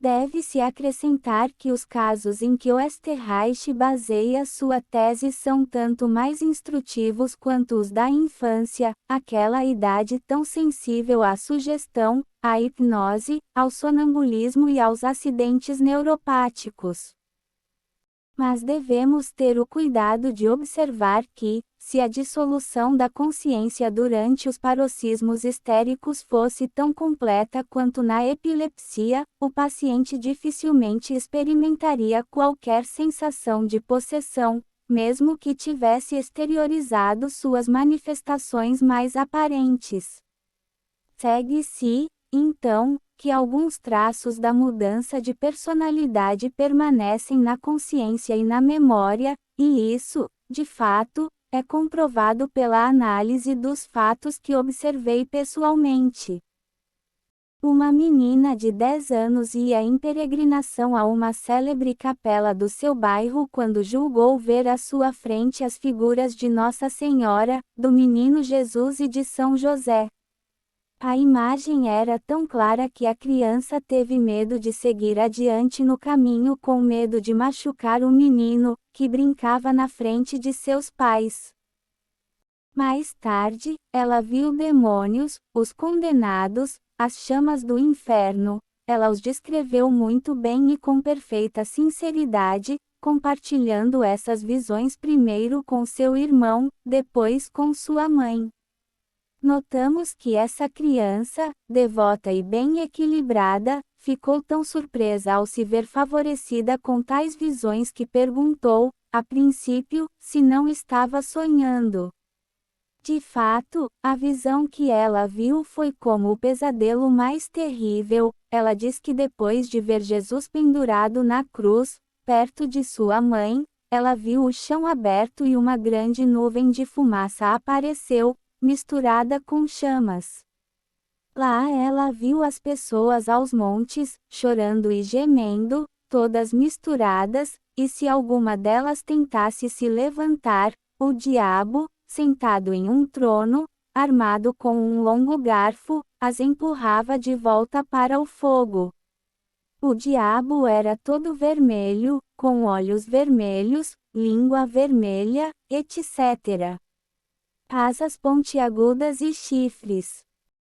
Deve-se acrescentar que os casos em que Oesterreich baseia sua tese são tanto mais instrutivos quanto os da infância, aquela idade tão sensível à sugestão, à hipnose, ao sonambulismo e aos acidentes neuropáticos. Mas devemos ter o cuidado de observar que, se a dissolução da consciência durante os paroxismos histéricos fosse tão completa quanto na epilepsia, o paciente dificilmente experimentaria qualquer sensação de possessão, mesmo que tivesse exteriorizado suas manifestações mais aparentes. Segue-se, então, que alguns traços da mudança de personalidade permanecem na consciência e na memória, e isso, de fato, é comprovado pela análise dos fatos que observei pessoalmente. Uma menina de 10 anos ia em peregrinação a uma célebre capela do seu bairro quando julgou ver à sua frente as figuras de Nossa Senhora, do Menino Jesus e de São José. A imagem era tão clara que a criança teve medo de seguir adiante no caminho com medo de machucar o menino, que brincava na frente de seus pais. Mais tarde, ela viu demônios, os condenados, as chamas do inferno. Ela os descreveu muito bem e com perfeita sinceridade, compartilhando essas visões primeiro com seu irmão, depois com sua mãe. Notamos que essa criança, devota e bem equilibrada, ficou tão surpresa ao se ver favorecida com tais visões que perguntou, a princípio, se não estava sonhando. De fato, a visão que ela viu foi como o pesadelo mais terrível. Ela diz que depois de ver Jesus pendurado na cruz, perto de sua mãe, ela viu o chão aberto e uma grande nuvem de fumaça apareceu, misturada com chamas. Lá ela viu as pessoas aos montes, chorando e gemendo, todas misturadas, e se alguma delas tentasse se levantar, o diabo, sentado em um trono, armado com um longo garfo, as empurrava de volta para o fogo. O diabo era todo vermelho, com olhos vermelhos, língua vermelha, etc. Asas pontiagudas e chifres.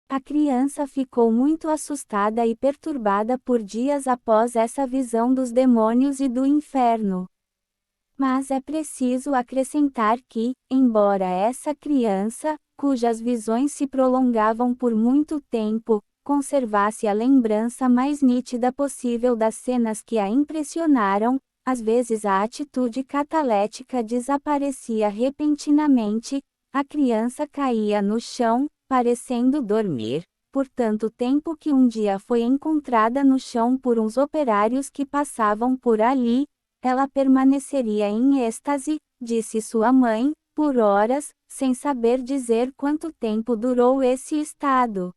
A criança ficou muito assustada e perturbada por dias após essa visão dos demônios e do inferno. Mas é preciso acrescentar que, embora essa criança, cujas visões se prolongavam por muito tempo, conservasse a lembrança mais nítida possível das cenas que a impressionaram, às vezes a atitude catalética desaparecia repentinamente, a criança caía no chão, parecendo dormir, por tanto tempo que um dia foi encontrada no chão por uns operários que passavam por ali. Ela permaneceria em êxtase, disse sua mãe, por horas, sem saber dizer quanto tempo durou esse estado.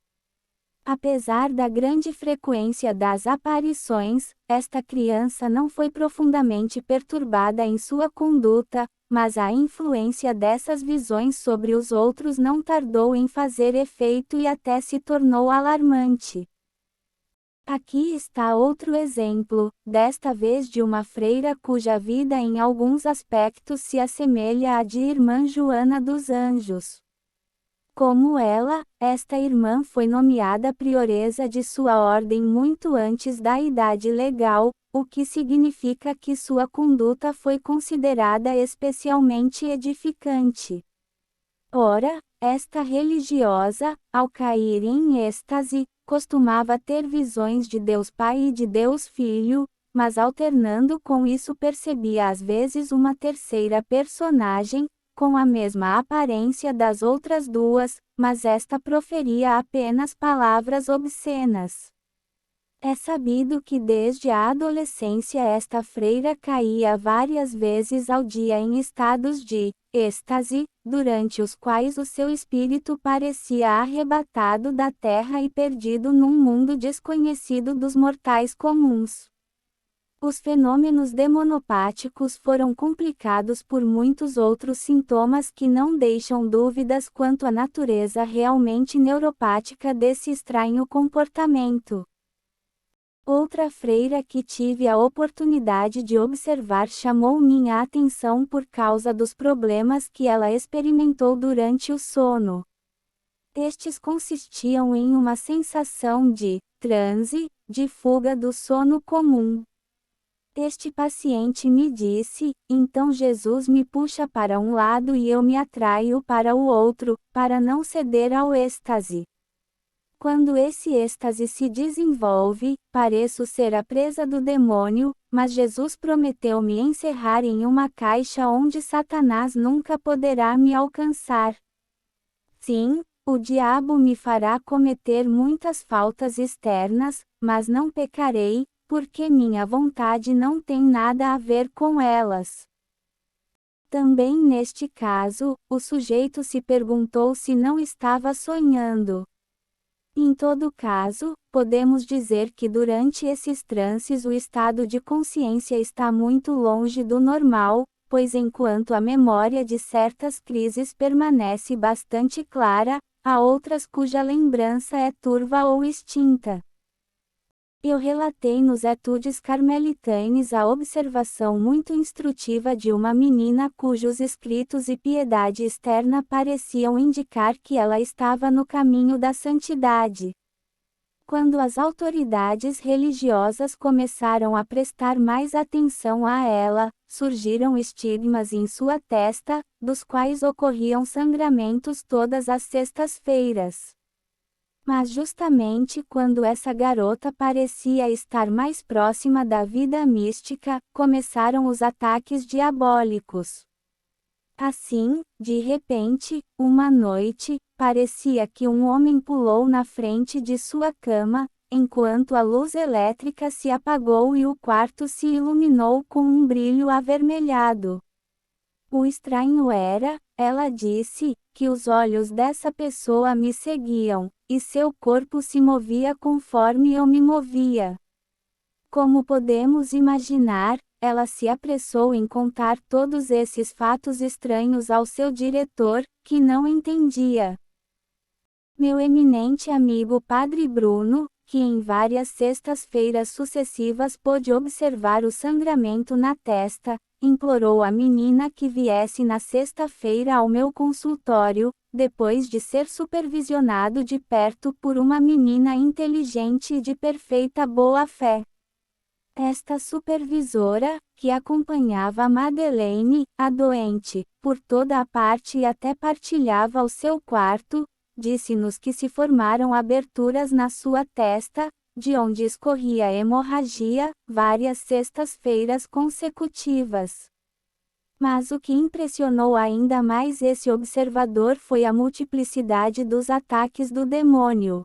Apesar da grande frequência das aparições, esta criança não foi profundamente perturbada em sua conduta, mas a influência dessas visões sobre os outros não tardou em fazer efeito e até se tornou alarmante. Aqui está outro exemplo, desta vez de uma freira cuja vida em alguns aspectos se assemelha à de Irmã Joana dos Anjos. Como ela, esta irmã foi nomeada prioresa de sua ordem muito antes da idade legal, o que significa que sua conduta foi considerada especialmente edificante. Ora, esta religiosa, ao cair em êxtase, costumava ter visões de Deus Pai e de Deus Filho, mas alternando com isso percebia às vezes uma terceira personagem, com a mesma aparência das outras duas, mas esta proferia apenas palavras obscenas. É sabido que desde a adolescência esta freira caía várias vezes ao dia em estados de êxtase, durante os quais o seu espírito parecia arrebatado da terra e perdido num mundo desconhecido dos mortais comuns. Os fenômenos demonopáticos foram complicados por muitos outros sintomas que não deixam dúvidas quanto à natureza realmente neuropática desse estranho comportamento. Outra freira que tive a oportunidade de observar chamou minha atenção por causa dos problemas que ela experimentou durante o sono. Estes consistiam em uma sensação de transe, de fuga do sono comum. Este paciente me disse: então Jesus me puxa para um lado e eu me atraio para o outro, para não ceder ao êxtase. Quando esse êxtase se desenvolve, pareço ser a presa do demônio, mas Jesus prometeu me encerrar em uma caixa onde Satanás nunca poderá me alcançar. Sim, o diabo me fará cometer muitas faltas externas, mas não pecarei, porque minha vontade não tem nada a ver com elas. Também neste caso, o sujeito se perguntou se não estava sonhando. Em todo caso, podemos dizer que durante esses transes o estado de consciência está muito longe do normal, pois enquanto a memória de certas crises permanece bastante clara, há outras cuja lembrança é turva ou extinta. Eu relatei nos Etudes Carmelitanes a observação muito instrutiva de uma menina cujos escritos e piedade externa pareciam indicar que ela estava no caminho da santidade. Quando as autoridades religiosas começaram a prestar mais atenção a ela, surgiram estigmas em sua testa, dos quais ocorriam sangramentos todas as sextas-feiras. Mas justamente quando essa garota parecia estar mais próxima da vida mística, começaram os ataques diabólicos. Assim, de repente, uma noite, parecia que um homem pulou na frente de sua cama, enquanto a luz elétrica se apagou e o quarto se iluminou com um brilho avermelhado. O estranho era, ela disse, que os olhos dessa pessoa me seguiam, e seu corpo se movia conforme eu me movia. Como podemos imaginar, ela se apressou em contar todos esses fatos estranhos ao seu diretor, que não entendia. Meu eminente amigo Padre Bruno, que em várias sextas-feiras sucessivas pôde observar o sangramento na testa, implorou à menina que viesse na sexta-feira ao meu consultório, depois de ser supervisionado de perto por uma menina inteligente e de perfeita boa-fé. Esta supervisora, que acompanhava a Madeleine, a doente, por toda a parte e até partilhava o seu quarto, disse-nos que se formaram aberturas na sua testa, de onde escorria hemorragia, várias sextas-feiras consecutivas. Mas o que impressionou ainda mais esse observador foi a multiplicidade dos ataques do demônio.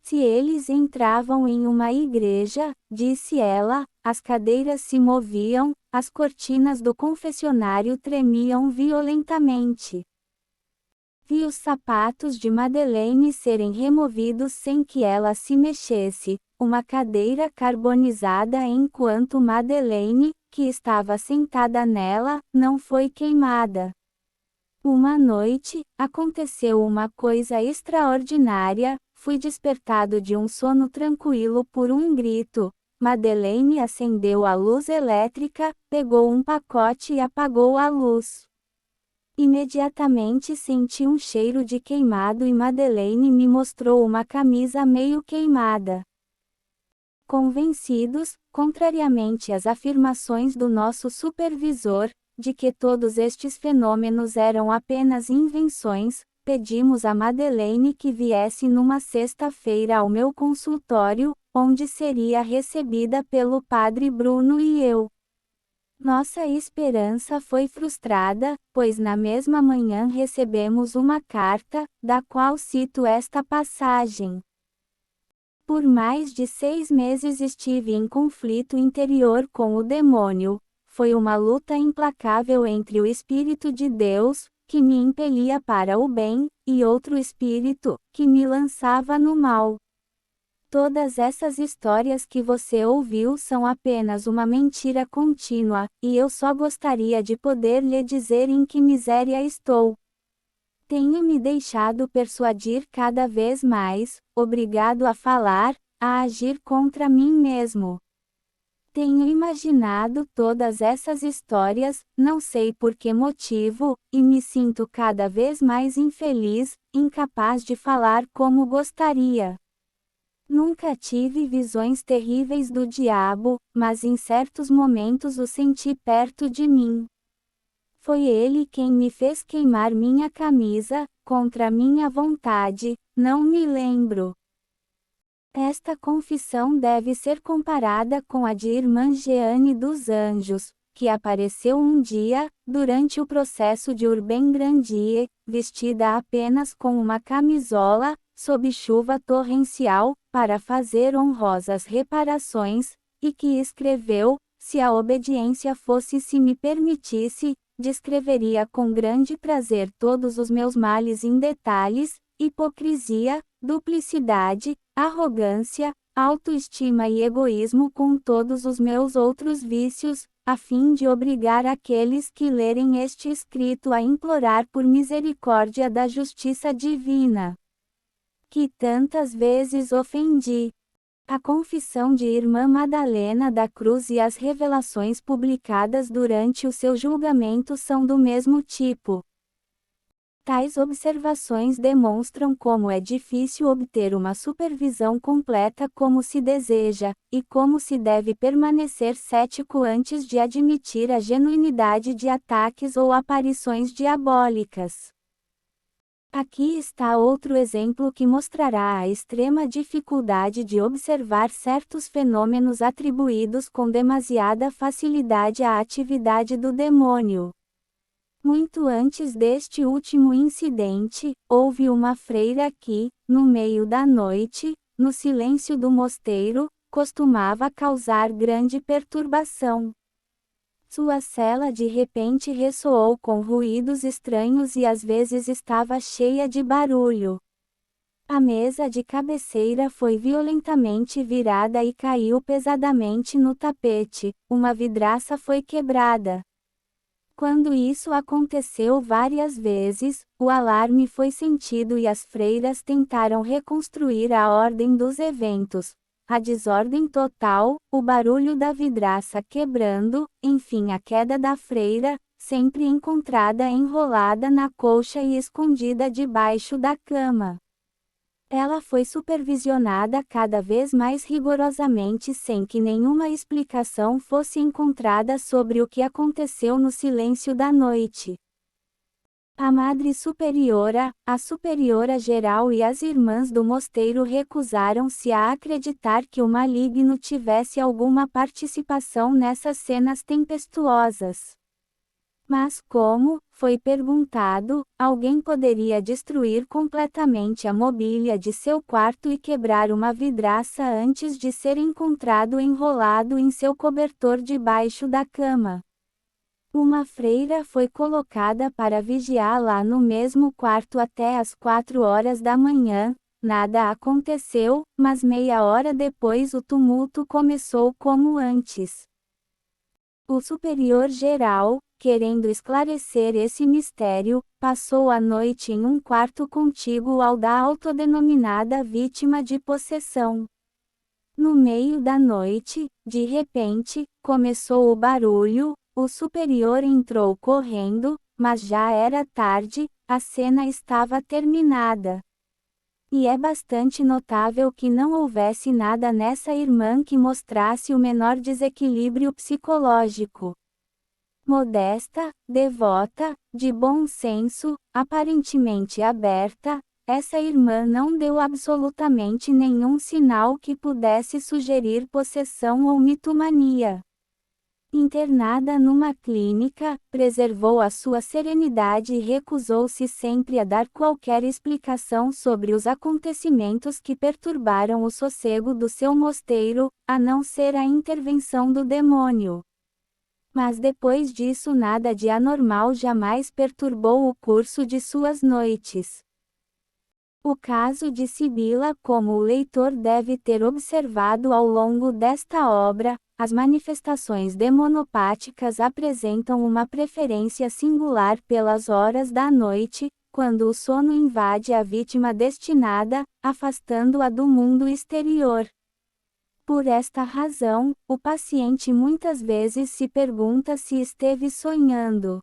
Se eles entravam em uma igreja, disse ela, as cadeiras se moviam, as cortinas do confessionário tremiam violentamente. Vi os sapatos de Madeleine serem removidos sem que ela se mexesse, uma cadeira carbonizada enquanto Madeleine, que estava sentada nela, não foi queimada. Uma noite, aconteceu uma coisa extraordinária, fui despertado de um sono tranquilo por um grito. Madeleine acendeu a luz elétrica, pegou um pacote e apagou a luz. Imediatamente senti um cheiro de queimado e Madeleine me mostrou uma camisa meio queimada. Convencidos, contrariamente às afirmações do nosso supervisor, de que todos estes fenômenos eram apenas invenções, pedimos a Madeleine que viesse numa sexta-feira ao meu consultório, onde seria recebida pelo Padre Bruno e eu. Nossa esperança foi frustrada, pois na mesma manhã recebemos uma carta, da qual cito esta passagem. Por mais de 6 meses estive em conflito interior com o demônio. Foi uma luta implacável entre o Espírito de Deus, que me impelia para o bem, e outro espírito, que me lançava no mal. Todas essas histórias que você ouviu são apenas uma mentira contínua, e eu só gostaria de poder lhe dizer em que miséria estou. Tenho me deixado persuadir cada vez mais, obrigado a falar, a agir contra mim mesmo. Tenho imaginado todas essas histórias, não sei por que motivo, e me sinto cada vez mais infeliz, incapaz de falar como gostaria. Nunca tive visões terríveis do diabo, mas em certos momentos o senti perto de mim. Foi ele quem me fez queimar minha camisa, contra minha vontade, não me lembro. Esta confissão deve ser comparada com a de irmã Jeane dos Anjos, que apareceu um dia, durante o processo de Urbain Grandier, vestida apenas com uma camisola, sob chuva torrencial, para fazer honrosas reparações, e que escreveu: se a obediência fosse se me permitisse, descreveria com grande prazer todos os meus males em detalhes, hipocrisia, duplicidade, arrogância, autoestima e egoísmo com todos os meus outros vícios, a fim de obrigar aqueles que lerem este escrito a implorar por misericórdia da justiça divina, que tantas vezes ofendi. A confissão de Irmã Madalena da Cruz e as revelações publicadas durante o seu julgamento são do mesmo tipo. Tais observações demonstram como é difícil obter uma supervisão completa como se deseja, e como se deve permanecer cético antes de admitir a genuinidade de ataques ou aparições diabólicas. Aqui está outro exemplo que mostrará a extrema dificuldade de observar certos fenômenos atribuídos com demasiada facilidade à atividade do demônio. Muito antes deste último incidente, houve uma freira que, no meio da noite, no silêncio do mosteiro, costumava causar grande perturbação. Sua cela de repente ressoou com ruídos estranhos e às vezes estava cheia de barulho. A mesa de cabeceira foi violentamente virada e caiu pesadamente no tapete, uma vidraça foi quebrada. Quando isso aconteceu várias vezes, o alarme foi sentido e as freiras tentaram reconstruir a ordem dos eventos. A desordem total, o barulho da vidraça quebrando, enfim a queda da freira, sempre encontrada enrolada na colcha e escondida debaixo da cama. Ela foi supervisionada cada vez mais rigorosamente sem que nenhuma explicação fosse encontrada sobre o que aconteceu no silêncio da noite. A Madre Superiora, a Superiora Geral e as irmãs do mosteiro recusaram-se a acreditar que o maligno tivesse alguma participação nessas cenas tempestuosas. Mas como, foi perguntado, alguém poderia destruir completamente a mobília de seu quarto e quebrar uma vidraça antes de ser encontrado enrolado em seu cobertor debaixo da cama? Uma freira foi colocada para vigiar lá no mesmo quarto até às 4 horas da manhã, nada aconteceu, mas meia hora depois o tumulto começou como antes. O superior geral, querendo esclarecer esse mistério, passou a noite em um quarto contíguo ao da autodenominada vítima de possessão. No meio da noite, de repente, começou o barulho, o superior entrou correndo, mas já era tarde, a cena estava terminada. E é bastante notável que não houvesse nada nessa irmã que mostrasse o menor desequilíbrio psicológico. Modesta, devota, de bom senso, aparentemente aberta, essa irmã não deu absolutamente nenhum sinal que pudesse sugerir possessão ou mitomania. Internada numa clínica, preservou a sua serenidade e recusou-se sempre a dar qualquer explicação sobre os acontecimentos que perturbaram o sossego do seu mosteiro, a não ser a intervenção do demônio. Mas depois disso nada de anormal jamais perturbou o curso de suas noites. O caso de Sibila, como o leitor deve ter observado ao longo desta obra, as manifestações demonopáticas apresentam uma preferência singular pelas horas da noite, quando o sono invade a vítima destinada, afastando-a do mundo exterior. Por esta razão, o paciente muitas vezes se pergunta se esteve sonhando.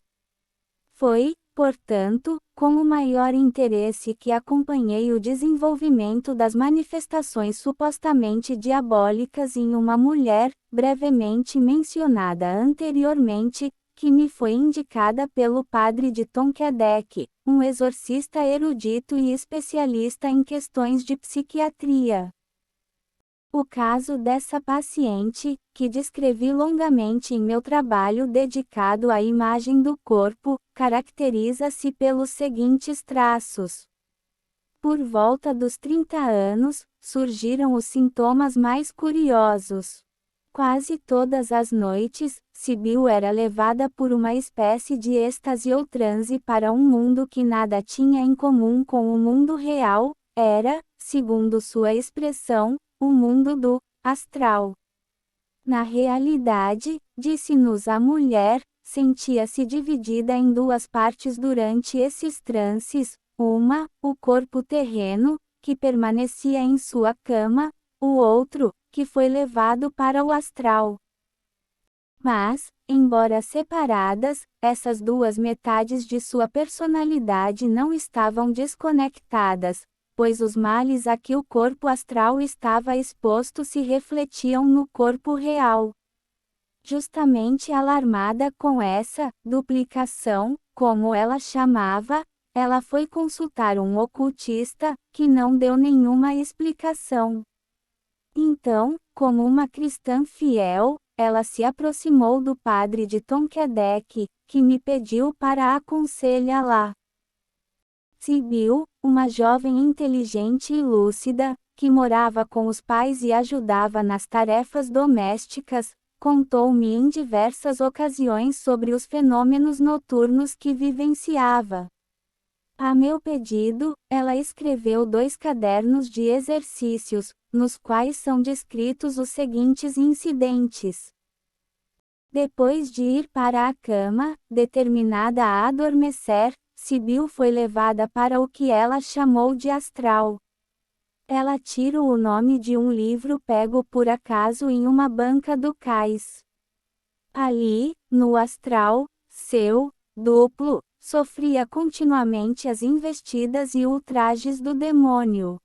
Foi, portanto, com o maior interesse que acompanhei o desenvolvimento das manifestações supostamente diabólicas em uma mulher, brevemente mencionada anteriormente, que me foi indicada pelo padre de Tonquédec, um exorcista erudito e especialista em questões de psiquiatria. O caso dessa paciente, que descrevi longamente em meu trabalho dedicado à imagem do corpo, caracteriza-se pelos seguintes traços. Por volta dos 30 anos, surgiram os sintomas mais curiosos. Quase todas as noites, Sibyl era levada por uma espécie de êxtase ou transe para um mundo que nada tinha em comum com o mundo real, era, segundo sua expressão, o mundo do astral. Na realidade, disse-nos a mulher, sentia-se dividida em duas partes durante esses transes, uma, o corpo terreno, que permanecia em sua cama, o outro, que foi levado para o astral. Mas, embora separadas, essas duas metades de sua personalidade não estavam desconectadas, pois os males a que o corpo astral estava exposto se refletiam no corpo real. Justamente alarmada com essa duplicação, como ela chamava, ela foi consultar um ocultista, que não deu nenhuma explicação. Então, como uma cristã fiel, ela se aproximou do padre de Tonquédec, que me pediu para aconselhá-la. Sibyl, uma jovem inteligente e lúcida, que morava com os pais e ajudava nas tarefas domésticas, contou-me em diversas ocasiões sobre os fenômenos noturnos que vivenciava. A meu pedido, ela escreveu 2 cadernos de exercícios, nos quais são descritos os seguintes incidentes. Depois de ir para a cama, determinada a adormecer, Sibyl foi levada para o que ela chamou de astral. Ela tira o nome de um livro pego por acaso em uma banca do cais. Ali, no astral, seu duplo sofria continuamente as investidas e ultrajes do demônio.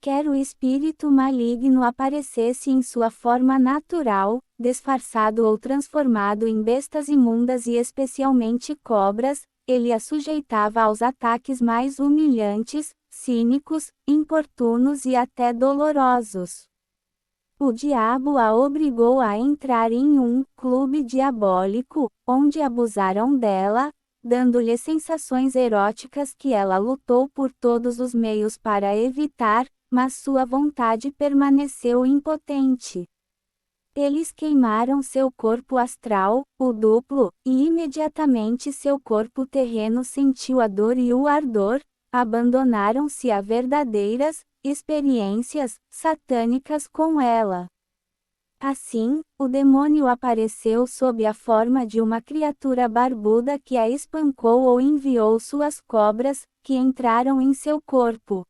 Quer o espírito maligno aparecesse em sua forma natural, disfarçado ou transformado em bestas imundas e especialmente cobras, ele a sujeitava aos ataques mais humilhantes, cínicos, importunos e até dolorosos. O diabo a obrigou a entrar em um clube diabólico, onde abusaram dela, dando-lhe sensações eróticas que ela lutou por todos os meios para evitar, mas sua vontade permaneceu impotente. Eles queimaram seu corpo astral, o duplo, e imediatamente seu corpo terreno sentiu a dor e o ardor, abandonaram-se a verdadeiras experiências satânicas com ela. Assim, o demônio apareceu sob a forma de uma criatura barbuda que a espancou ou enviou suas cobras, que entraram em seu corpo.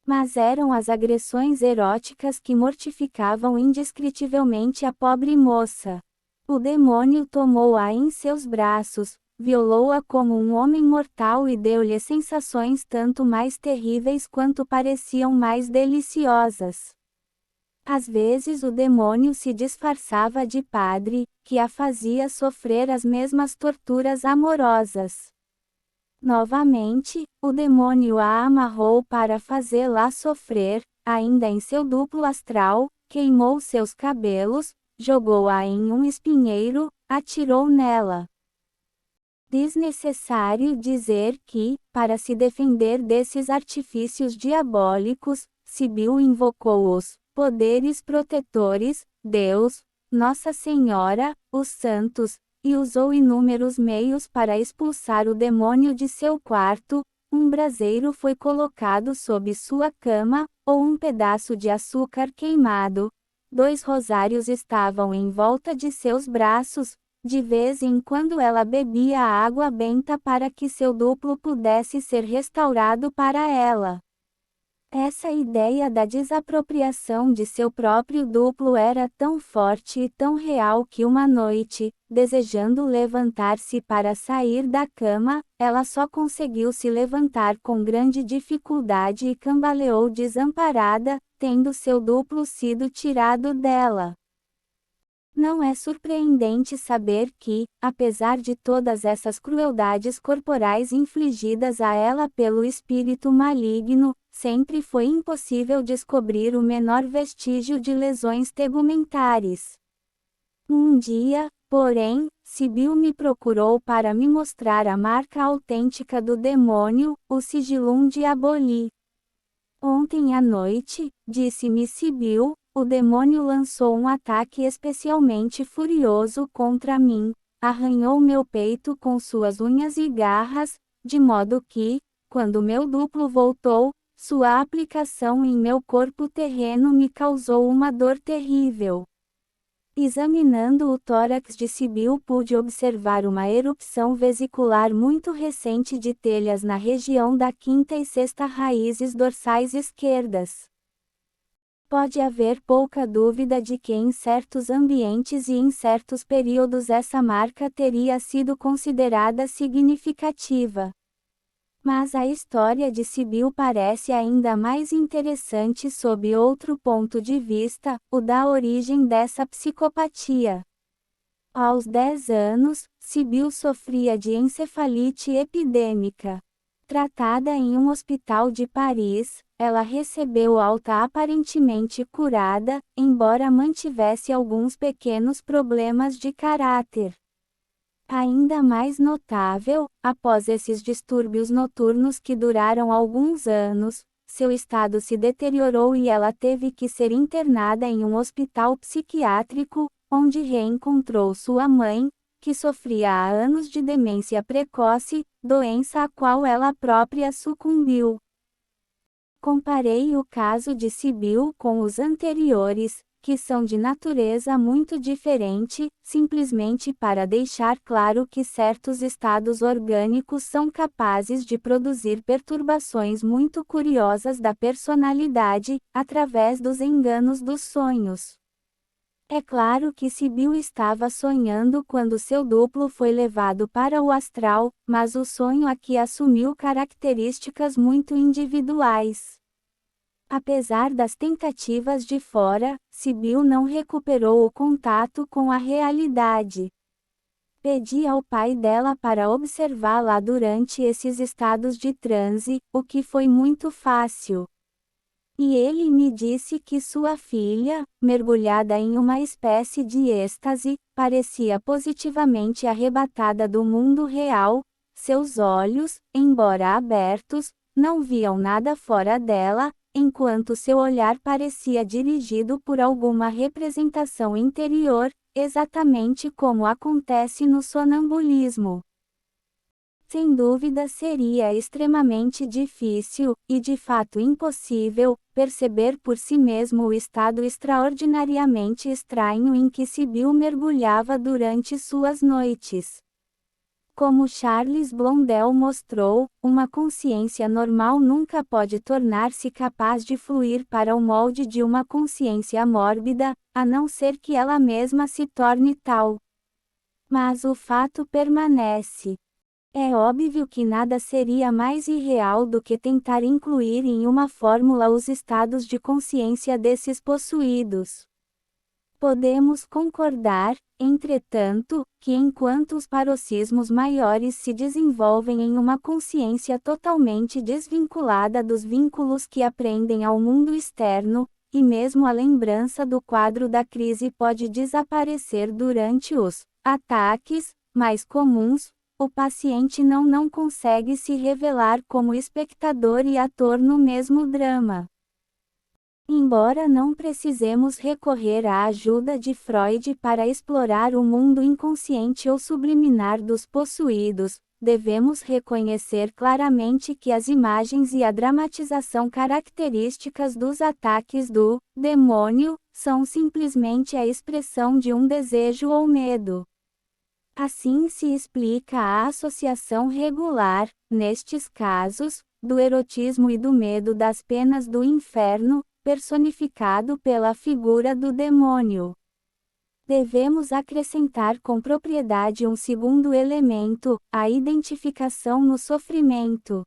Mas eram as agressões eróticas que mortificavam indescritivelmente a pobre moça. O demônio tomou-a em seus braços, violou-a como um homem mortal e deu-lhe sensações tanto mais terríveis quanto pareciam mais deliciosas. Às vezes o demônio se disfarçava de padre, que a fazia sofrer as mesmas torturas amorosas. Novamente, o demônio a amarrou para fazê-la sofrer, ainda em seu duplo astral, queimou seus cabelos, jogou-a em um espinheiro, atirou nela. Desnecessário dizer que, para se defender desses artifícios diabólicos, Sibyl invocou os poderes protetores, Deus, Nossa Senhora, os santos, e usou inúmeros meios para expulsar o demônio de seu quarto. Um braseiro foi colocado sob sua cama, ou um pedaço de açúcar queimado. 2 rosários estavam em volta de seus braços. De vez em quando ela bebia a água benta para que seu duplo pudesse ser restaurado para ela. Essa ideia da desapropriação de seu próprio duplo era tão forte e tão real que uma noite, desejando levantar-se para sair da cama, ela só conseguiu se levantar com grande dificuldade e cambaleou desamparada, tendo seu duplo sido tirado dela. Não é surpreendente saber que, apesar de todas essas crueldades corporais infligidas a ela pelo espírito maligno, sempre foi impossível descobrir o menor vestígio de lesões tegumentares. Um dia, porém, Sibyl me procurou para me mostrar a marca autêntica do demônio, o sigilum diaboli. Ontem à noite, disse-me Sibyl, o demônio lançou um ataque especialmente furioso contra mim, arranhou meu peito com suas unhas e garras, de modo que, quando meu duplo voltou, sua aplicação em meu corpo terreno me causou uma dor terrível. Examinando o tórax de Sibyl pude observar uma erupção vesicular muito recente de telhas na região da quinta e sexta raízes dorsais esquerdas. Pode haver pouca dúvida de que em certos ambientes e em certos períodos essa marca teria sido considerada significativa. Mas a história de Sibyl parece ainda mais interessante sob outro ponto de vista, o da origem dessa psicopatia. Aos 10 anos, Sibyl sofria de encefalite epidêmica. Tratada em um hospital de Paris, ela recebeu alta aparentemente curada, embora mantivesse alguns pequenos problemas de caráter. Ainda mais notável, após esses distúrbios noturnos que duraram alguns anos, seu estado se deteriorou e ela teve que ser internada em um hospital psiquiátrico, onde reencontrou sua mãe, que sofria há anos de demência precoce, doença a qual ela própria sucumbiu. Comparei o caso de Sibyl com os anteriores, que são de natureza muito diferente, simplesmente para deixar claro que certos estados orgânicos são capazes de produzir perturbações muito curiosas da personalidade, através dos enganos dos sonhos. É claro que Sibyl estava sonhando quando seu duplo foi levado para o astral, mas o sonho aqui assumiu características muito individuais. Apesar das tentativas de fora, Sibyl não recuperou o contato com a realidade. Pedi ao pai dela para observá-la durante esses estados de transe, o que foi muito fácil. E ele me disse que sua filha, mergulhada em uma espécie de êxtase, parecia positivamente arrebatada do mundo real, seus olhos, embora abertos, não viam nada fora dela, enquanto seu olhar parecia dirigido por alguma representação interior, exatamente como acontece no sonambulismo. Sem dúvida seria extremamente difícil, e de fato impossível, perceber por si mesmo o estado extraordinariamente estranho em que Sibyl mergulhava durante suas noites. Como Charles Blondel mostrou, uma consciência normal nunca pode tornar-se capaz de fluir para o molde de uma consciência mórbida, a não ser que ela mesma se torne tal. Mas o fato permanece. É óbvio que nada seria mais irreal do que tentar incluir em uma fórmula os estados de consciência desses possuídos. Podemos concordar, entretanto, que enquanto os paroxismos maiores se desenvolvem em uma consciência totalmente desvinculada dos vínculos que aprendem ao mundo externo, e mesmo a lembrança do quadro da crise pode desaparecer durante os ataques mais comuns, o paciente não consegue se revelar como espectador e ator no mesmo drama. Embora não precisemos recorrer à ajuda de Freud para explorar o mundo inconsciente ou subliminar dos possuídos, devemos reconhecer claramente que as imagens e a dramatização características dos ataques do demônio são simplesmente a expressão de um desejo ou medo. Assim se explica a associação regular, nestes casos, do erotismo e do medo das penas do inferno, personificado pela figura do demônio. Devemos acrescentar com propriedade um segundo elemento, a identificação no sofrimento.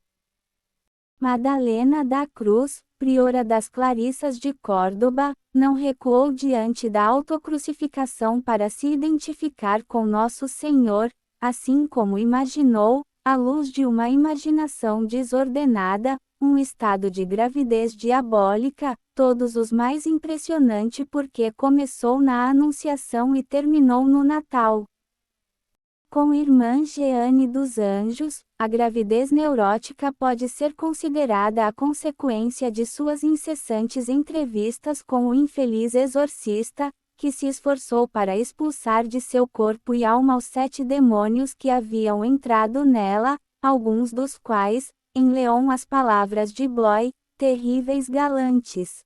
Madalena da Cruz, priora das Clarissas de Córdoba, não recuou diante da autocrucificação para se identificar com Nosso Senhor, assim como imaginou, à luz de uma imaginação desordenada, um estado de gravidez diabólica, todos os mais impressionante porque começou na Anunciação e terminou no Natal. Com Irmã Jeane dos Anjos, a gravidez neurótica pode ser considerada a consequência de suas incessantes entrevistas com o infeliz exorcista, que se esforçou para expulsar de seu corpo e alma os 7 demônios que haviam entrado nela, alguns dos quais, em Leon as palavras de Bloy, terríveis galantes.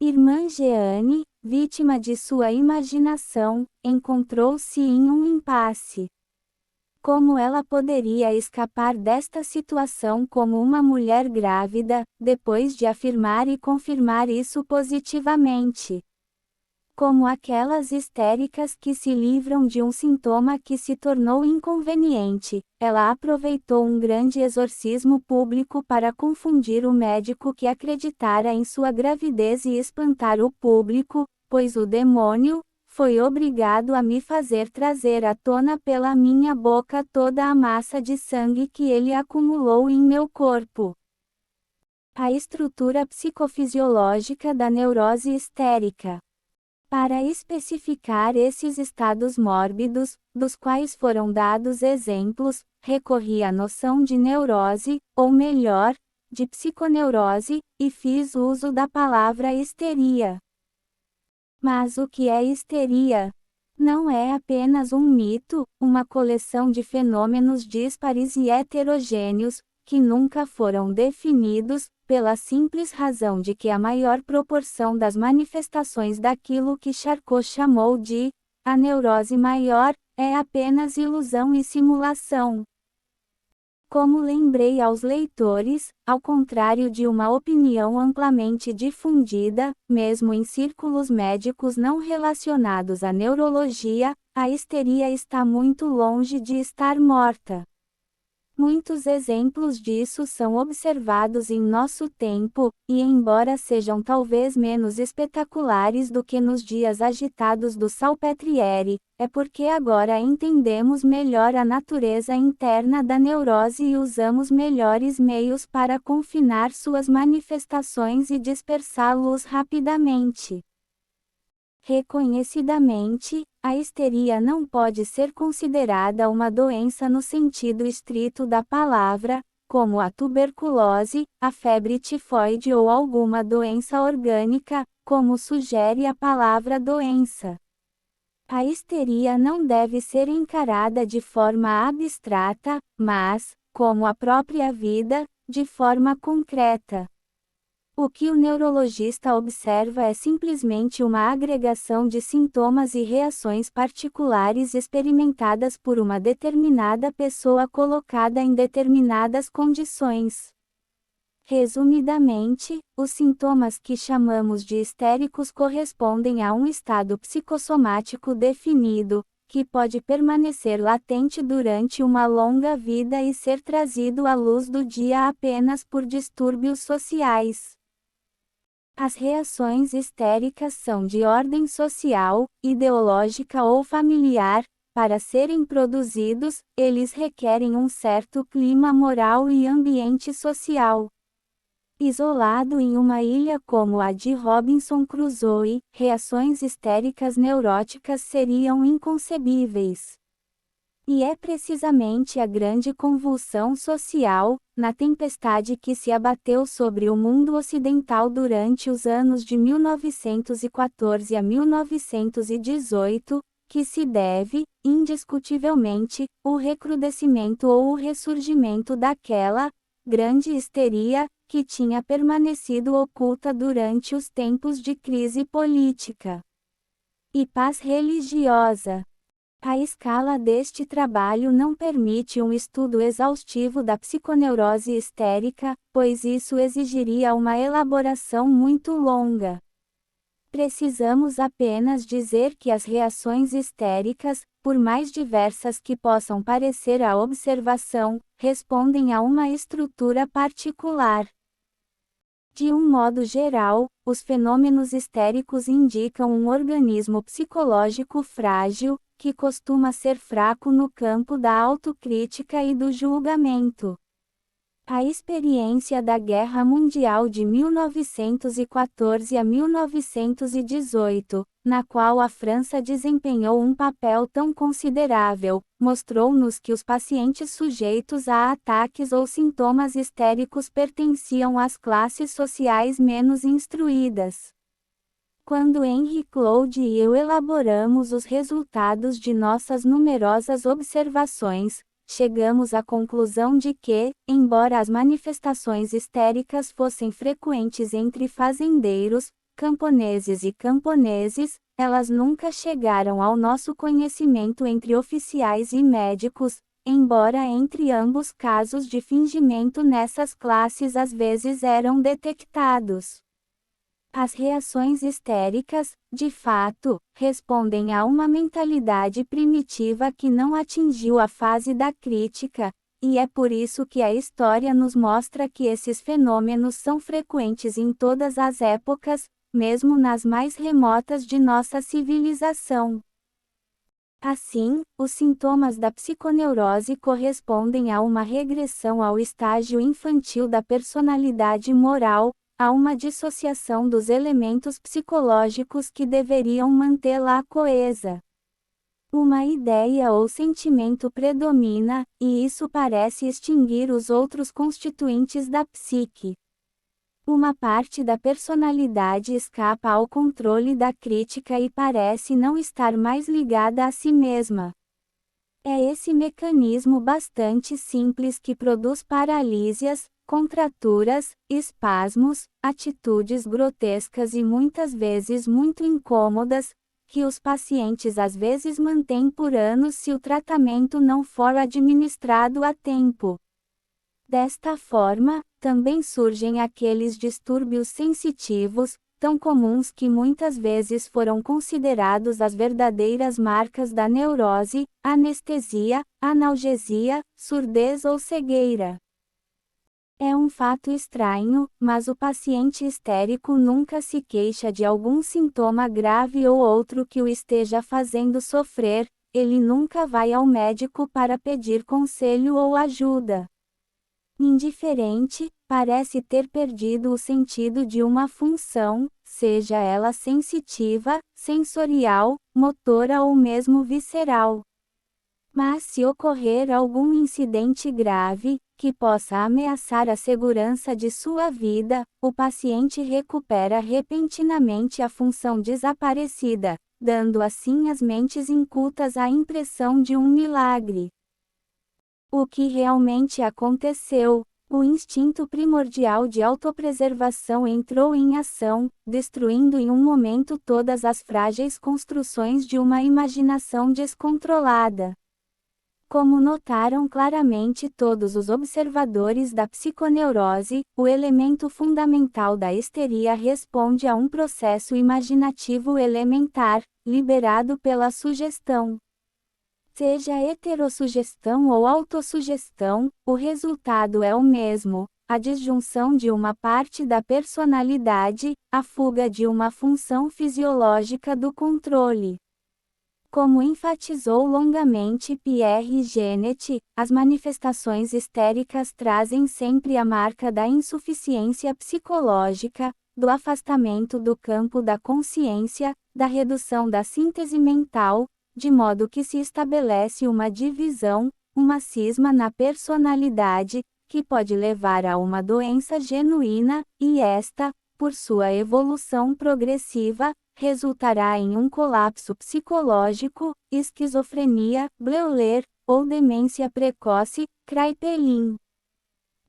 Irmã Jeane, vítima de sua imaginação, encontrou-se em um impasse. Como ela poderia escapar desta situação como uma mulher grávida, depois de afirmar e confirmar isso positivamente? Como aquelas histéricas que se livram de um sintoma que se tornou inconveniente, ela aproveitou um grande exorcismo público para confundir o médico que acreditara em sua gravidez e espantar o público, pois o demônio foi obrigado a me fazer trazer à tona pela minha boca toda a massa de sangue que ele acumulou em meu corpo. A estrutura psicofisiológica da neurose histérica. Para especificar esses estados mórbidos, dos quais foram dados exemplos, recorri à noção de neurose, ou melhor, de psiconeurose, e fiz uso da palavra histeria. Mas o que é histeria? Não é apenas um mito, uma coleção de fenômenos díspares e heterogêneos, que nunca foram definidos, pela simples razão de que a maior proporção das manifestações daquilo que Charcot chamou de a neurose maior, é apenas ilusão e simulação. Como lembrei aos leitores, ao contrário de uma opinião amplamente difundida, mesmo em círculos médicos não relacionados à neurologia, a histeria está muito longe de estar morta. Muitos exemplos disso são observados em nosso tempo, e embora sejam talvez menos espetaculares do que nos dias agitados do Salpêtrière, é porque agora entendemos melhor a natureza interna da neurose e usamos melhores meios para confinar suas manifestações e dispersá-los rapidamente. Reconhecidamente, a histeria não pode ser considerada uma doença no sentido estrito da palavra, como a tuberculose, a febre tifoide ou alguma doença orgânica, como sugere a palavra doença. A histeria não deve ser encarada de forma abstrata, mas, como a própria vida, de forma concreta. O que o neurologista observa é simplesmente uma agregação de sintomas e reações particulares experimentadas por uma determinada pessoa colocada em determinadas condições. Resumidamente, os sintomas que chamamos de histéricos correspondem a um estado psicossomático definido, que pode permanecer latente durante uma longa vida e ser trazido à luz do dia apenas por distúrbios sociais. As reações histéricas são de ordem social, ideológica ou familiar. Para serem produzidos, eles requerem um certo clima moral e ambiente social. Isolado em uma ilha como a de Robinson Crusoe, reações histéricas neuróticas seriam inconcebíveis. E é precisamente a grande convulsão social, na tempestade que se abateu sobre o mundo ocidental durante os anos de 1914 a 1918, que se deve, indiscutivelmente, o recrudescimento ou o ressurgimento daquela grande histeria, que tinha permanecido oculta durante os tempos de crise política e paz religiosa. A escala deste trabalho não permite um estudo exaustivo da psiconeurose histérica, pois isso exigiria uma elaboração muito longa. Precisamos apenas dizer que as reações histéricas, por mais diversas que possam parecer à observação, respondem a uma estrutura particular. De um modo geral, os fenômenos histéricos indicam um organismo psicológico frágil, que costuma ser fraco no campo da autocrítica e do julgamento. A experiência da Guerra Mundial de 1914 a 1918, na qual a França desempenhou um papel tão considerável, mostrou-nos que os pacientes sujeitos a ataques ou sintomas histéricos pertenciam às classes sociais menos instruídas. Quando Henry Cloud e eu elaboramos os resultados de nossas numerosas observações, chegamos à conclusão de que, embora as manifestações histéricas fossem frequentes entre fazendeiros, camponeses e camponeses, elas nunca chegaram ao nosso conhecimento entre oficiais e médicos, embora entre ambos casos de fingimento nessas classes às vezes eram detectados. As reações histéricas, de fato, respondem a uma mentalidade primitiva que não atingiu a fase da crítica, e é por isso que a história nos mostra que esses fenômenos são frequentes em todas as épocas, mesmo nas mais remotas de nossa civilização. Assim, os sintomas da psiconeurose correspondem a uma regressão ao estágio infantil da personalidade moral, a uma dissociação dos elementos psicológicos que deveriam mantê-la coesa. Uma ideia ou sentimento predomina, e isso parece extinguir os outros constituintes da psique. Uma parte da personalidade escapa ao controle da crítica e parece não estar mais ligada a si mesma. É esse mecanismo bastante simples que produz paralísias, contraturas, espasmos, atitudes grotescas e muitas vezes muito incômodas, que os pacientes às vezes mantêm por anos se o tratamento não for administrado a tempo. Desta forma, também surgem aqueles distúrbios sensitivos, tão comuns que muitas vezes foram considerados as verdadeiras marcas da neurose: anestesia, analgesia, surdez ou cegueira. É um fato estranho, mas o paciente histérico nunca se queixa de algum sintoma grave ou outro que o esteja fazendo sofrer, ele nunca vai ao médico para pedir conselho ou ajuda. Indiferente, parece ter perdido o sentido de uma função, seja ela sensitiva, sensorial, motora ou mesmo visceral. Mas se ocorrer algum incidente grave, que possa ameaçar a segurança de sua vida, o paciente recupera repentinamente a função desaparecida, dando assim às mentes incultas a impressão de um milagre. O que realmente aconteceu? O instinto primordial de autopreservação entrou em ação, destruindo em um momento todas as frágeis construções de uma imaginação descontrolada. Como notaram claramente todos os observadores da psiconeurose, o elemento fundamental da histeria responde a um processo imaginativo elementar, liberado pela sugestão. Seja heterossugestão ou autossugestão, o resultado é o mesmo: a disjunção de uma parte da personalidade, a fuga de uma função fisiológica do controle. Como enfatizou longamente Pierre Genet, as manifestações histéricas trazem sempre a marca da insuficiência psicológica, do afastamento do campo da consciência, da redução da síntese mental, de modo que se estabelece uma divisão, uma cisma na personalidade, que pode levar a uma doença genuína, e esta, por sua evolução progressiva, resultará em um colapso psicológico, esquizofrenia, Bleuler, ou demência precoce, Kraepelin.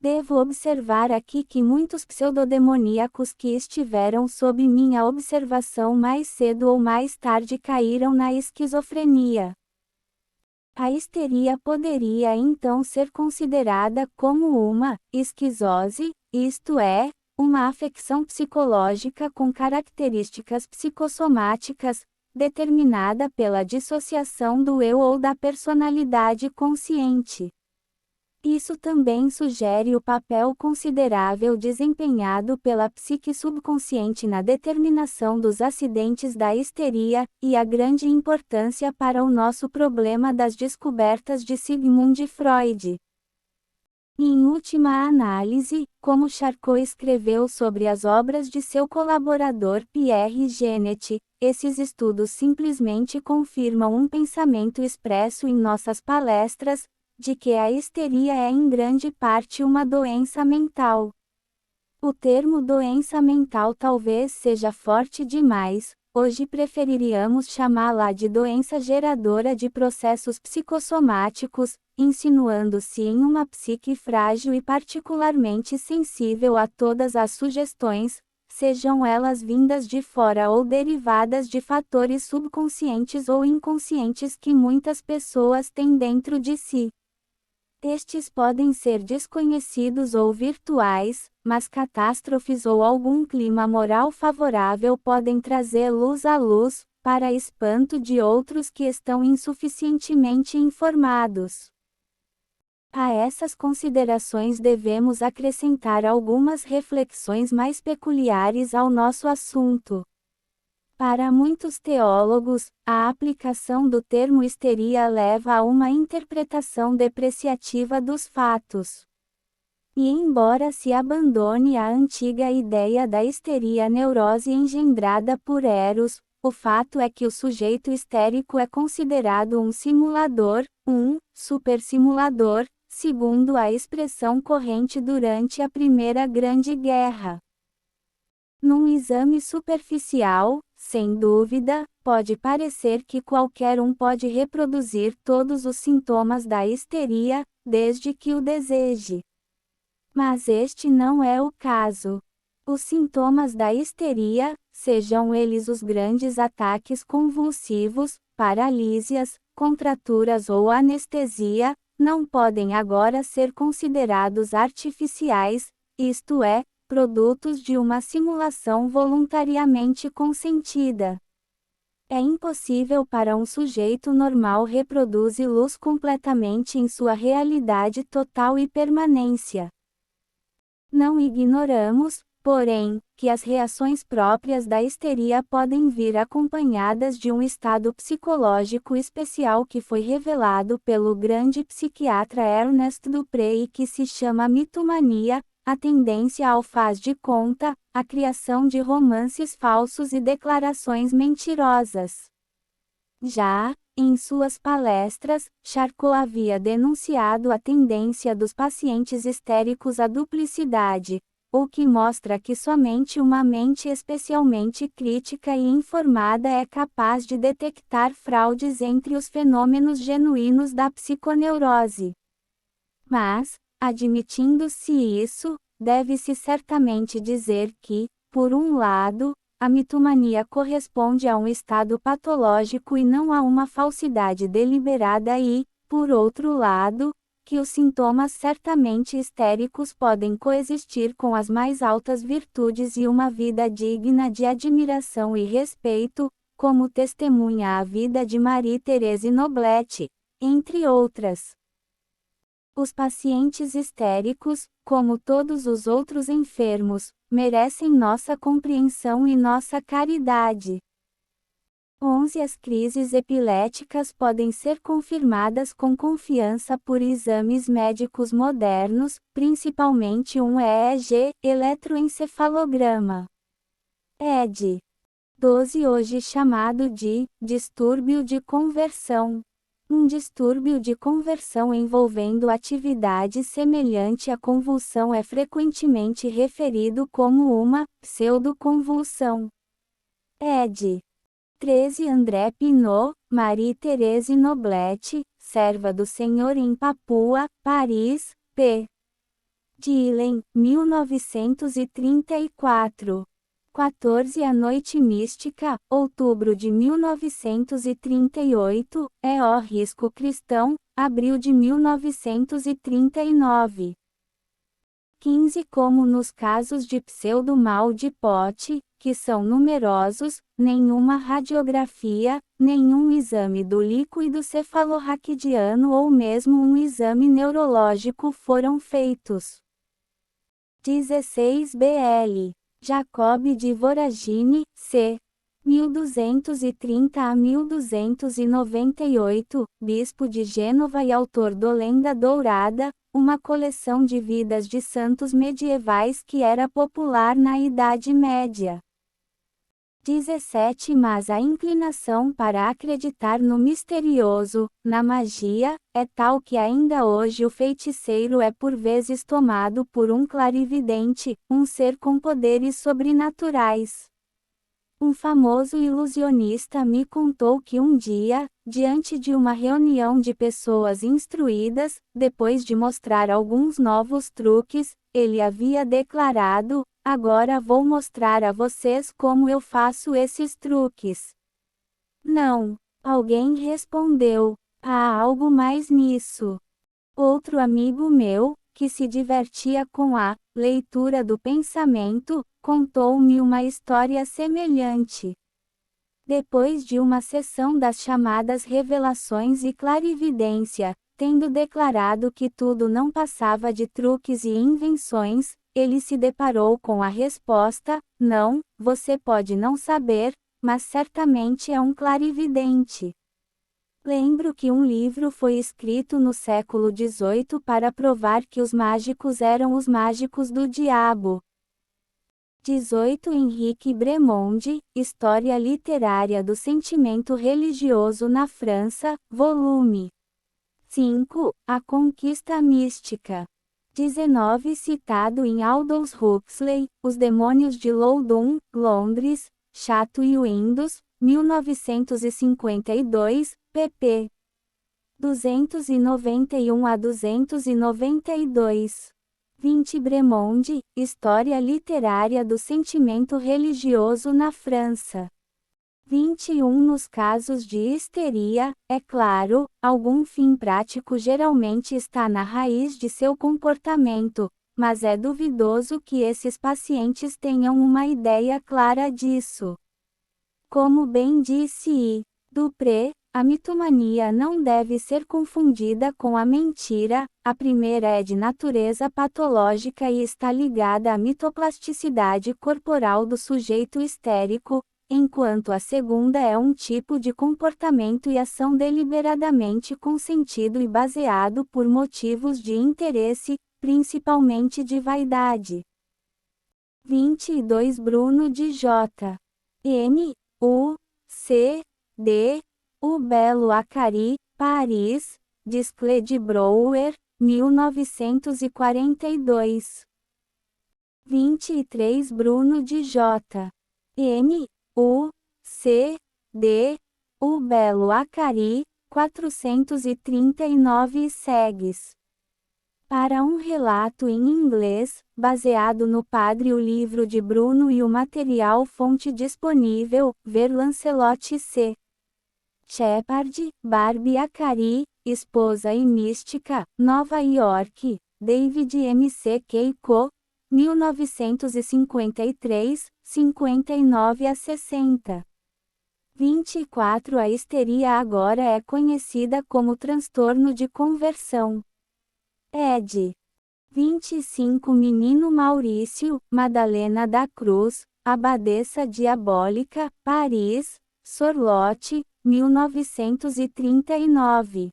Devo observar aqui que muitos pseudodemoníacos que estiveram sob minha observação mais cedo ou mais tarde caíram na esquizofrenia. A histeria poderia então ser considerada como uma esquizose, isto é, uma afecção psicológica com características psicossomáticas, determinada pela dissociação do eu ou da personalidade consciente. Isso também sugere o papel considerável desempenhado pela psique subconsciente na determinação dos acidentes da histeria, e a grande importância para o nosso problema das descobertas de Sigmund Freud. Em última análise, como Charcot escreveu sobre as obras de seu colaborador Pierre Genet, esses estudos simplesmente confirmam um pensamento expresso em nossas palestras, de que a histeria é em grande parte uma doença mental. O termo doença mental talvez seja forte demais, hoje preferiríamos chamá-la de doença geradora de processos psicossomáticos, insinuando-se em uma psique frágil e particularmente sensível a todas as sugestões, sejam elas vindas de fora ou derivadas de fatores subconscientes ou inconscientes que muitas pessoas têm dentro de si. Estes podem ser desconhecidos ou virtuais, mas catástrofes ou algum clima moral favorável podem trazer luz à luz, para espanto de outros que estão insuficientemente informados. A essas considerações devemos acrescentar algumas reflexões mais peculiares ao nosso assunto. Para muitos teólogos, a aplicação do termo histeria leva a uma interpretação depreciativa dos fatos. E embora se abandone a antiga ideia da histeria neurose engendrada por Eros, o fato é que o sujeito histérico é considerado um simulador, um supersimulador, segundo a expressão corrente durante a Primeira Grande Guerra. Num exame superficial, sem dúvida, pode parecer que qualquer um pode reproduzir todos os sintomas da histeria, desde que o deseje. Mas este não é o caso. Os sintomas da histeria, sejam eles os grandes ataques convulsivos, paralísias, contraturas ou anestesia, não podem agora ser considerados artificiais, isto é, produtos de uma simulação voluntariamente consentida. É impossível para um sujeito normal reproduzi-los completamente em sua realidade total e permanência. Não ignoramos, porém, que as reações próprias da histeria podem vir acompanhadas de um estado psicológico especial que foi revelado pelo grande psiquiatra Ernest Dupré e que se chama mitomania, a tendência ao faz de conta, a criação de romances falsos e declarações mentirosas. Já, em suas palestras, Charcot havia denunciado a tendência dos pacientes histéricos à duplicidade, o que mostra que somente uma mente especialmente crítica e informada é capaz de detectar fraudes entre os fenômenos genuínos da psiconeurose. Mas, admitindo-se isso, deve-se certamente dizer que, por um lado, a mitomania corresponde a um estado patológico e não a uma falsidade deliberada e, por outro lado, que os sintomas certamente histéricos podem coexistir com as mais altas virtudes e uma vida digna de admiração e respeito, como testemunha a vida de Marie-Thérèse Noblet, entre outras. Os pacientes histéricos, como todos os outros enfermos, merecem nossa compreensão e nossa caridade. 11 As crises epiléticas podem ser confirmadas com confiança por exames médicos modernos, principalmente um EEG, eletroencefalograma. ED. 12 Hoje chamado de distúrbio de conversão. Um distúrbio de conversão envolvendo atividade semelhante à convulsão é frequentemente referido como uma pseudoconvulsão. Ed. 13 André Pinot, Marie-Thérèse Noblet, serva do Senhor em Papua, Paris, p. Dillon, 1934. 14 A Noite Mística, outubro de 1938, E.O. Risco Cristão, abril de 1939. 15 Como nos casos de pseudo-mal de Pote, que são numerosos, nenhuma radiografia, nenhum exame do líquido cefalorraquidiano ou mesmo um exame neurológico foram feitos. 16 BL. Jacob de Voragine, c. 1230 a 1298, bispo de Gênova e autor do Lenda Dourada, uma coleção de vidas de santos medievais que era popular na Idade Média. 17 Mas a inclinação para acreditar no misterioso, na magia, é tal que ainda hoje o feiticeiro é por vezes tomado por um clarividente, um ser com poderes sobrenaturais. Um famoso ilusionista me contou que um dia, diante de uma reunião de pessoas instruídas, depois de mostrar alguns novos truques, ele havia declarado: "Agora vou mostrar a vocês como eu faço esses truques." Não, alguém respondeu, há algo mais nisso. Outro amigo meu, que se divertia com a leitura do pensamento, contou-me uma história semelhante. Depois de uma sessão das chamadas revelações e clarividência, tendo declarado que tudo não passava de truques e invenções, ele se deparou com a resposta: "Não, você pode não saber, mas certamente é um clarividente." Lembro que um livro foi escrito no século XVIII para provar que os mágicos eram os mágicos do diabo. 18 Henrique Bremonde, História Literária do Sentimento Religioso na França, volume 5, A Conquista Mística. 19 Citado em Aldous Huxley, Os Demônios de Loudun, Londres, Chato e Windows, 1952, pp. 291 a 292. 20 Bremonde, História Literária do Sentimento Religioso na França. 21 Nos casos de histeria, é claro, algum fim prático geralmente está na raiz de seu comportamento, mas é duvidoso que esses pacientes tenham uma ideia clara disso. Como bem disse I. Dupré, a mitomania não deve ser confundida com a mentira. A primeira é de natureza patológica e está ligada à mitoplasticidade corporal do sujeito histérico, enquanto a segunda é um tipo de comportamento e ação deliberadamente consentido e baseado por motivos de interesse, principalmente de vaidade. 22 Bruno de J. M. U. C. D. O Belo Acari, Paris, Disclé de Brouwer, 1942. 23 Bruno de J. M. U. C. D. O Belo Acari, 439 segues. Para um relato em inglês, baseado no Padre o livro de Bruno e o material fonte disponível, ver Lancelot C. Shepard, Barbie Acari, Esposa e Mística, Nova York, David M. C. Keiko, 1953, 59 a 60. 24 A histeria agora é conhecida como transtorno de conversão. Ed. 25 Menino Maurício, Madalena da Cruz, Abadesa Diabólica, Paris, Sorlote, 1939.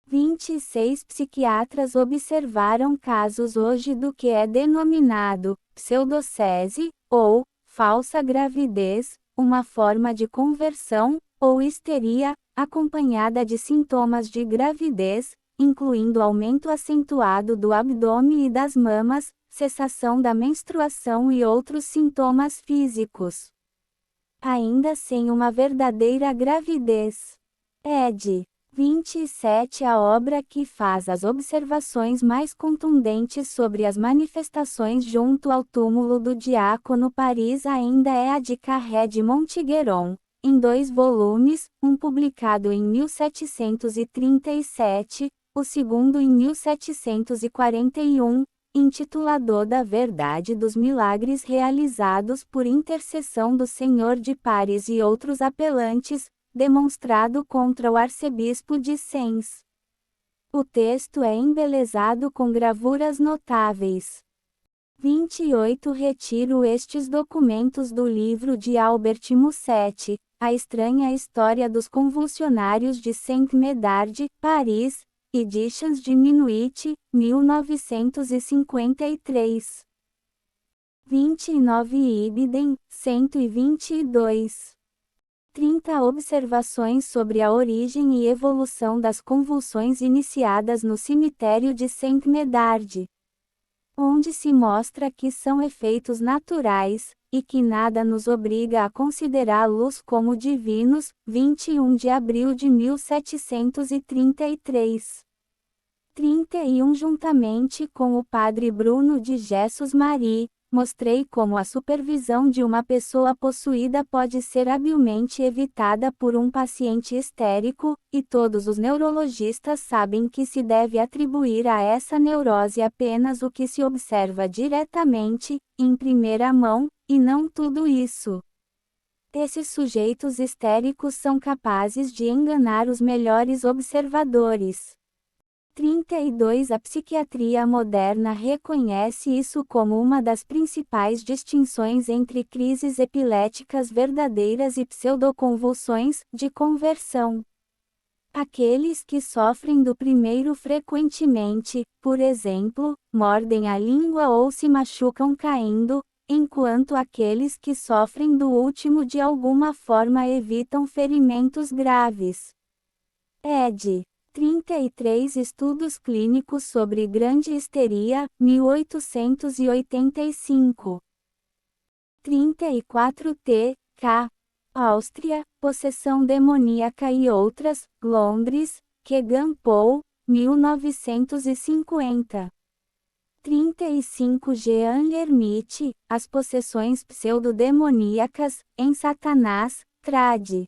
26 Psiquiatras observaram casos hoje do que é denominado pseudocese, ou falsa gravidez, uma forma de conversão, ou histeria, acompanhada de sintomas de gravidez, incluindo aumento acentuado do abdômen e das mamas, cessação da menstruação e outros sintomas físicos. Ainda sem uma verdadeira gravidez. Ed. 27 A obra que faz as observações mais contundentes sobre as manifestações junto ao túmulo do diácono Paris ainda é a de Carré de Montgeron, em 2 volumes, um publicado em 1737, o segundo em 1741, intitulado Da Verdade dos Milagres Realizados por Intercessão do Senhor de Paris e Outros Apelantes, demonstrado contra o arcebispo de Sens. O texto é embelezado com gravuras notáveis. 28 Retiro estes documentos do livro de Albert Musset, A Estranha História dos Convulsionários de Saint-Médard, Paris, Editions de Minuit, 1953. 29 Ibidem, 122. 30 Observações sobre a origem e evolução das convulsões iniciadas no cemitério de Saint-Médard, onde se mostra que são efeitos naturais, e que nada nos obriga a considerá-los como divinos. 21 de abril de 1733. 31 Juntamente com o padre Bruno de Jesus Marie, mostrei como a supervisão de uma pessoa possuída pode ser habilmente evitada por um paciente histérico, e todos os neurologistas sabem que se deve atribuir a essa neurose apenas o que se observa diretamente, em primeira mão, e não tudo isso. Esses sujeitos histéricos são capazes de enganar os melhores observadores. 32 A psiquiatria moderna reconhece isso como uma das principais distinções entre crises epiléticas verdadeiras e pseudoconvulsões de conversão. Aqueles que sofrem do primeiro frequentemente, por exemplo, mordem a língua ou se machucam caindo, enquanto aqueles que sofrem do último de alguma forma evitam ferimentos graves. Ed. 33 Estudos Clínicos sobre Grande Histeria, 1885. 34 T. K. Áustria, Possessão Demoníaca e Outras, Londres, Kegan Paul, 1950. 35 Jean Lermite, As Possessões Pseudo-Demoníacas, em Satanás, Trad.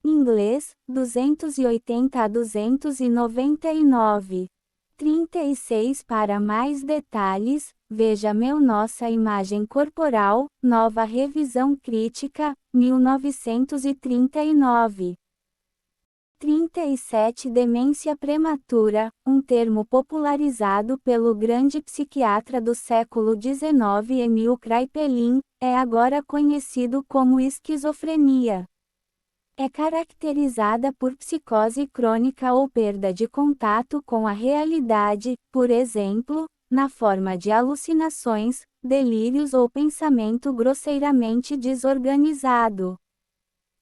Inglês, 280 a 299. 36 Para mais detalhes, veja Meu Nossa Imagem Corporal, Nova Revisão Crítica, 1939. 37 Demência prematura, um termo popularizado pelo grande psiquiatra do século XIX Emil Kraepelin, é agora conhecido como esquizofrenia. É caracterizada por psicose crônica ou perda de contato com a realidade, por exemplo, na forma de alucinações, delírios ou pensamento grosseiramente desorganizado.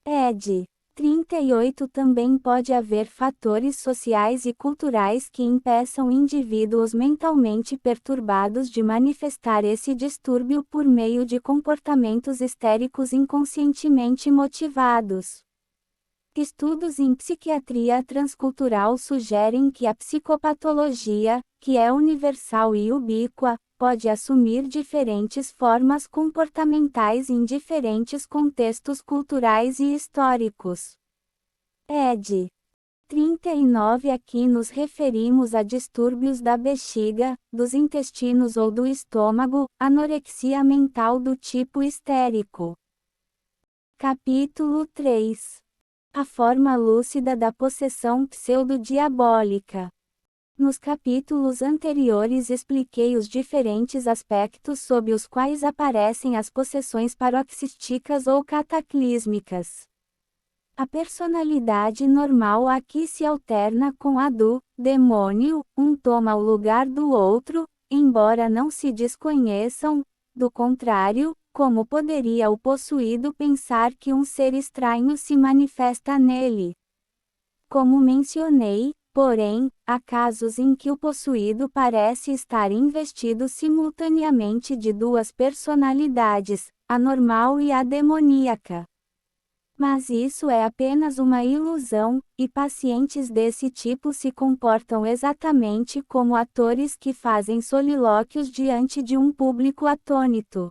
Ed. 38 Também pode haver fatores sociais e culturais que impeçam indivíduos mentalmente perturbados de manifestar esse distúrbio por meio de comportamentos histéricos inconscientemente motivados. Estudos em psiquiatria transcultural sugerem que a psicopatologia, que é universal e ubíqua, pode assumir diferentes formas comportamentais em diferentes contextos culturais e históricos. Ed. 39 Aqui nos referimos a distúrbios da bexiga, dos intestinos ou do estômago, anorexia mental do tipo histérico. Capítulo 3. A forma lúcida da possessão pseudo-diabólica. Nos capítulos anteriores expliquei os diferentes aspectos sob os quais aparecem as possessões paroxísticas ou cataclísmicas. A personalidade normal aqui se alterna com a do demônio, um toma o lugar do outro, embora não se desconheçam, do contrário, como poderia o possuído pensar que um ser estranho se manifesta nele? Como mencionei, porém, há casos em que o possuído parece estar investido simultaneamente de duas personalidades, a normal e a demoníaca. Mas isso é apenas uma ilusão, e pacientes desse tipo se comportam exatamente como atores que fazem solilóquios diante de um público atônito.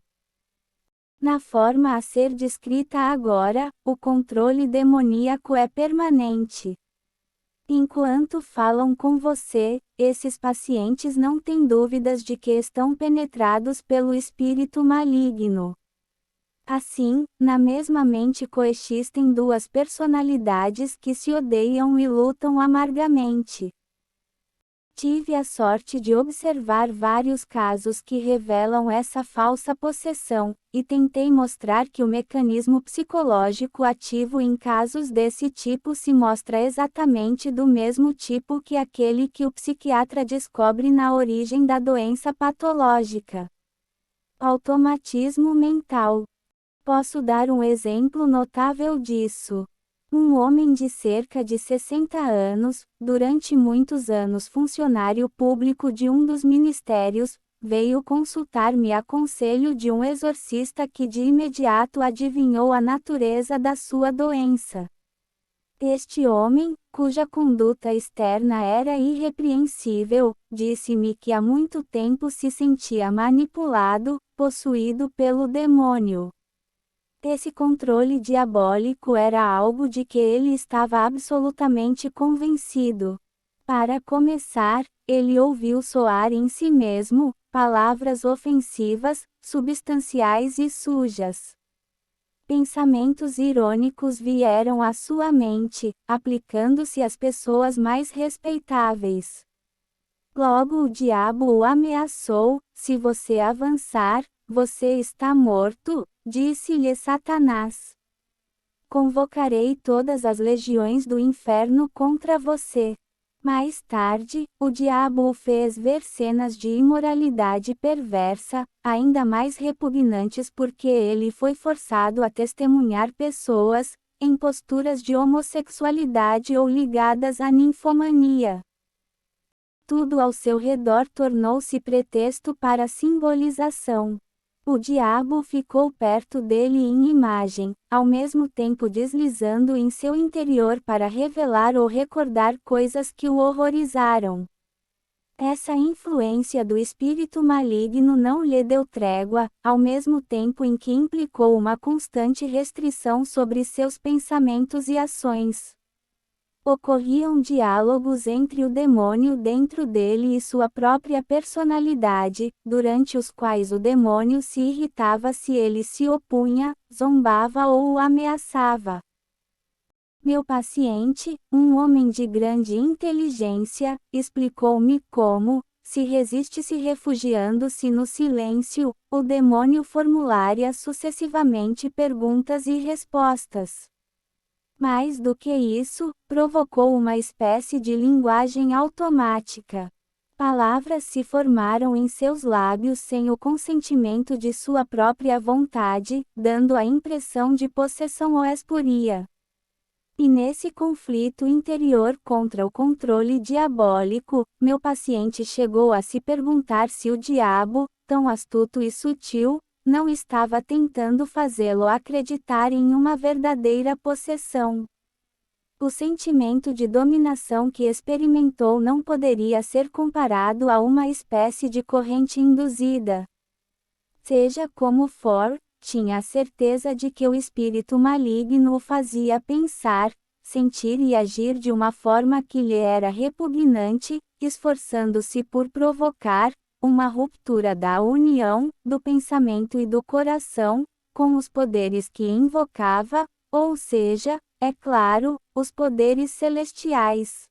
Na forma a ser descrita agora, o controle demoníaco é permanente. Enquanto falam com você, esses pacientes não têm dúvidas de que estão penetrados pelo espírito maligno. Assim, na mesma mente coexistem duas personalidades que se odeiam e lutam amargamente. Tive a sorte de observar vários casos que revelam essa falsa possessão, e tentei mostrar que o mecanismo psicológico ativo em casos desse tipo se mostra exatamente do mesmo tipo que aquele que o psiquiatra descobre na origem da doença patológica. Automatismo mental. Posso dar um exemplo notável disso. Um homem de cerca de 60 anos, durante muitos anos funcionário público de um dos ministérios, veio consultar-me a conselho de um exorcista que de imediato adivinhou a natureza da sua doença. Este homem, cuja conduta externa era irrepreensível, disse-me que há muito tempo se sentia manipulado, possuído pelo demônio. Esse controle diabólico era algo de que ele estava absolutamente convencido. Para começar, ele ouviu soar em si mesmo palavras ofensivas, substanciais e sujas. Pensamentos irônicos vieram à sua mente, aplicando-se às pessoas mais respeitáveis. Logo o diabo o ameaçou: se você avançar, você está morto, disse-lhe Satanás. Convocarei todas as legiões do inferno contra você. Mais tarde, o diabo o fez ver cenas de imoralidade perversa, ainda mais repugnantes porque ele foi forçado a testemunhar pessoas, em posturas de homossexualidade ou ligadas à ninfomania. Tudo ao seu redor tornou-se pretexto para simbolização. O diabo ficou perto dele em imagem, ao mesmo tempo deslizando em seu interior para revelar ou recordar coisas que o horrorizaram. Essa influência do espírito maligno não lhe deu trégua, ao mesmo tempo em que implicou uma constante restrição sobre seus pensamentos e ações. Ocorriam diálogos entre o demônio dentro dele e sua própria personalidade, durante os quais o demônio se irritava se ele se opunha, zombava ou o ameaçava. Meu paciente, um homem de grande inteligência, explicou-me como, se resiste-se refugiando-se no silêncio, o demônio formularia sucessivamente perguntas e respostas. Mais do que isso, provocou uma espécie de linguagem automática. Palavras se formaram em seus lábios sem o consentimento de sua própria vontade, dando a impressão de possessão ou espuria. E nesse conflito interior contra o controle diabólico, meu paciente chegou a se perguntar se o diabo, tão astuto e sutil, não estava tentando fazê-lo acreditar em uma verdadeira possessão. O sentimento de dominação que experimentou não poderia ser comparado a uma espécie de corrente induzida. Seja como for, tinha a certeza de que o espírito maligno o fazia pensar, sentir e agir de uma forma que lhe era repugnante, esforçando-se por provocar uma ruptura da união, do pensamento e do coração, com os poderes que invocava, ou seja, é claro, os poderes celestiais.